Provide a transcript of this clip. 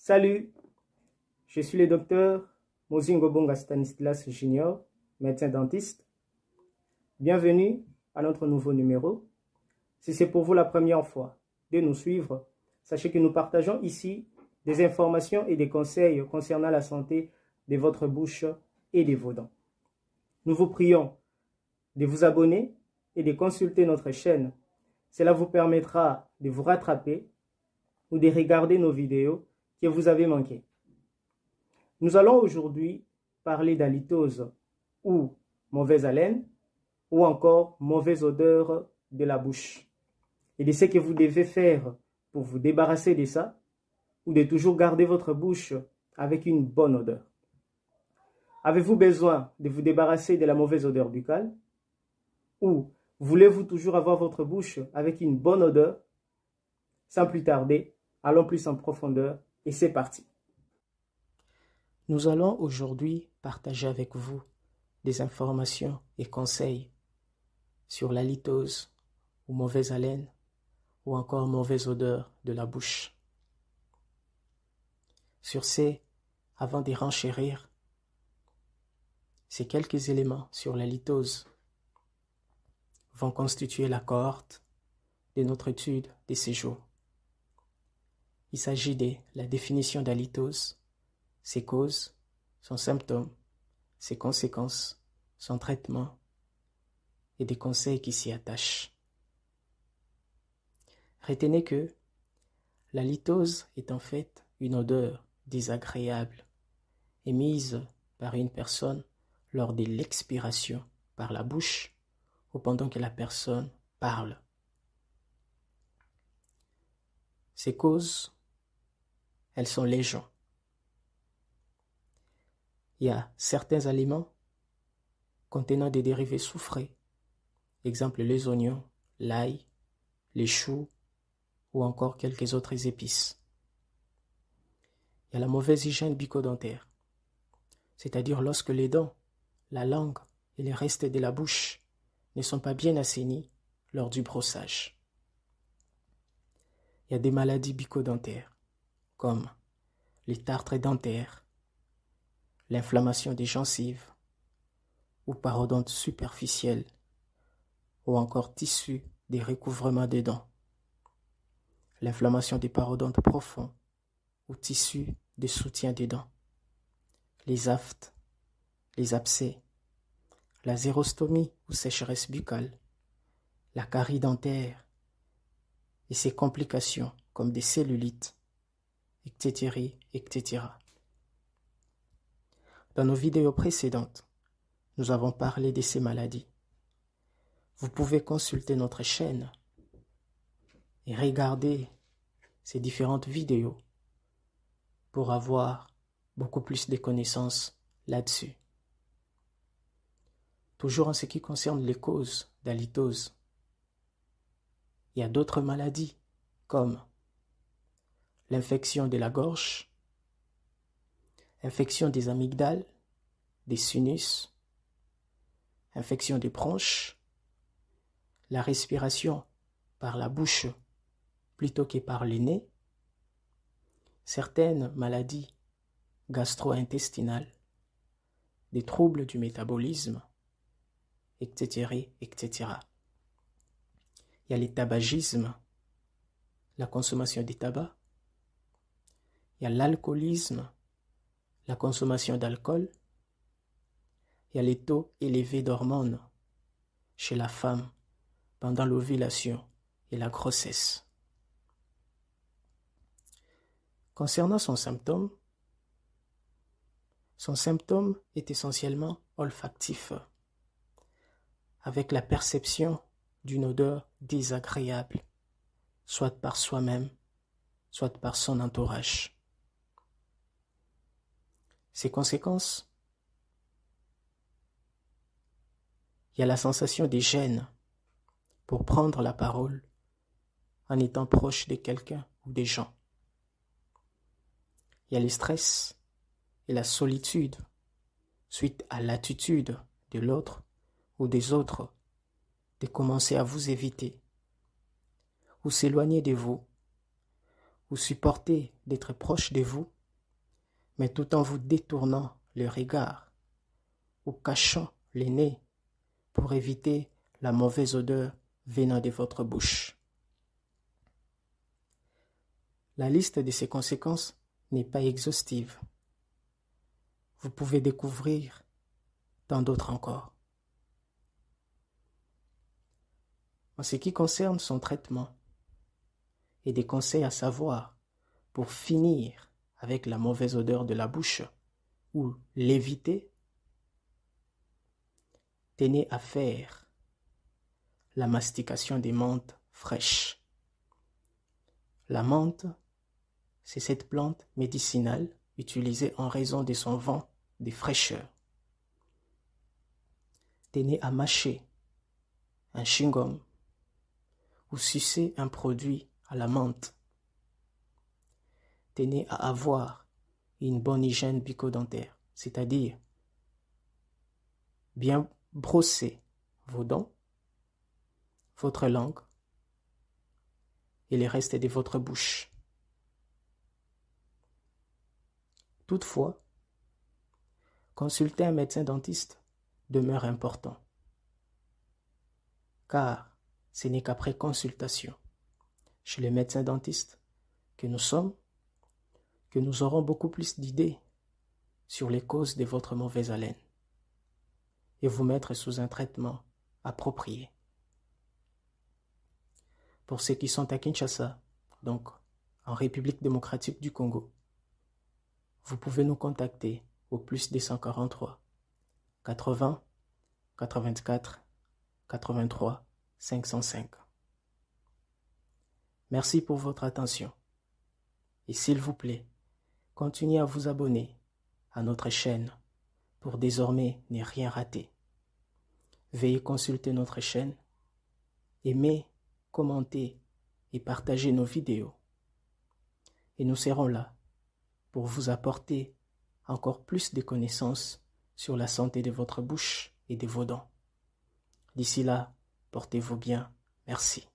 Salut, je suis le docteur Mozingo Bonga Stanislas Junior, médecin dentiste. Bienvenue à notre nouveau numéro. Si c'est pour vous la première fois de nous suivre, sachez que nous partageons ici des informations et des conseils concernant la santé de votre bouche et de vos dents. Nous vous prions de vous abonner et de consulter notre chaîne. Cela vous permettra de vous rattraper ou de regarder nos vidéos que vous avez manquées. Nous allons aujourd'hui parler d'halitose ou mauvaise haleine ou encore mauvaise odeur de la bouche et de ce que vous devez faire pour vous débarrasser de ça ou de toujours garder votre bouche avec une bonne odeur. Avez-vous besoin de vous débarrasser de la mauvaise odeur buccale ou voulez-vous toujours avoir votre bouche avec une bonne odeur? Sans plus tarder, allons plus en profondeur et c'est parti. Nous allons aujourd'hui partager avec vous des informations et conseils sur l'halitose ou mauvaise haleine ou encore mauvaise odeur de la bouche. Sur ces, avant de renchérir, ces quelques éléments sur l'halitose vont constituer la cohorte de notre étude de ces jours. Il s'agit de la définition d'halitose, ses causes, son symptôme, ses conséquences, son traitement et des conseils qui s'y attachent. Retenez que l'halitose est en fait une odeur désagréable émise par une personne lors de l'expiration par la bouche ou pendant que la personne parle. Ces causes, elles sont légion. Il y a certains aliments contenant des dérivés soufrés, exemple les oignons, l'ail, les choux ou encore quelques autres épices. Il y a la mauvaise hygiène bucco-dentaire, c'est-à-dire lorsque les dents, la langue et les restes de la bouche ne sont pas bien assainis lors du brossage. Il y a des maladies bucco-dentaires, comme les tartres dentaires, l'inflammation des gencives ou parodonte superficielle ou encore tissu des recouvrements des dents, l'inflammation des parodontes profonds ou tissu de soutien des dents, les aftes, les abcès, la xérostomie ou sécheresse buccale, la carie dentaire et ses complications comme des cellulites, etc., etc. Dans nos vidéos précédentes, nous avons parlé de ces maladies. Vous pouvez consulter notre chaîne et regarder ces différentes vidéos pour avoir beaucoup plus de connaissances là-dessus. Toujours en ce qui concerne les causes d'halitose, il y a d'autres maladies comme l'infection de la gorge, infection des amygdales, des sinus, infection des bronches, la respiration par la bouche plutôt que par le nez, certaines maladies gastro-intestinales, des troubles du métabolisme, etc., etc. Il y a le tabagisme, la consommation des tabacs, il y a l'alcoolisme, la consommation d'alcool, il y a les taux élevés d'hormones chez la femme pendant l'ovulation et la grossesse. Concernant son symptôme est essentiellement olfactif, avec la perception d'une odeur désagréable, soit par soi-même, soit par son entourage. Ses conséquences, il y a la sensation de gêne pour prendre la parole en étant proche de quelqu'un ou des gens. Il y a le stress et la solitude suite à l'attitude de l'autre ou des autres de commencer à vous éviter ou s'éloigner de vous ou supportez d'être proche de vous, mais tout en vous détournant le regard ou cachant le nez pour éviter la mauvaise odeur venant de votre bouche. La liste de ces conséquences n'est pas exhaustive. Vous pouvez découvrir tant d'autres encore. En ce qui concerne son traitement et des conseils à savoir pour finir avec la mauvaise odeur de la bouche ou l'éviter, tenez à faire la mastication des menthes fraîches. La menthe, c'est cette plante médicinale utilisée en raison de son vent de fraîcheur. Tenez à mâcher un chewing-gum ou sucer un produit à la menthe. Tenez à avoir une bonne hygiène bucco-dentaire, c'est-à-dire bien brosser vos dents, votre langue et le reste de votre bouche. Toutefois, consulter un médecin dentiste demeure important, car ce n'est qu'après consultation chez le médecin dentiste que nous aurons beaucoup plus d'idées sur les causes de votre mauvaise haleine et vous mettre sous un traitement approprié. Pour ceux qui sont à Kinshasa, donc en République démocratique du Congo, vous pouvez nous contacter au plus 243 80 84 83 505. Merci pour votre attention. Et s'il vous plaît, continuez à vous abonner à notre chaîne pour désormais ne rien rater. Veuillez consulter notre chaîne, aimer, commenter et partager nos vidéos. Et nous serons là pour vous apporter encore plus de connaissances sur la santé de votre bouche et de vos dents. D'ici là, portez-vous bien. Merci.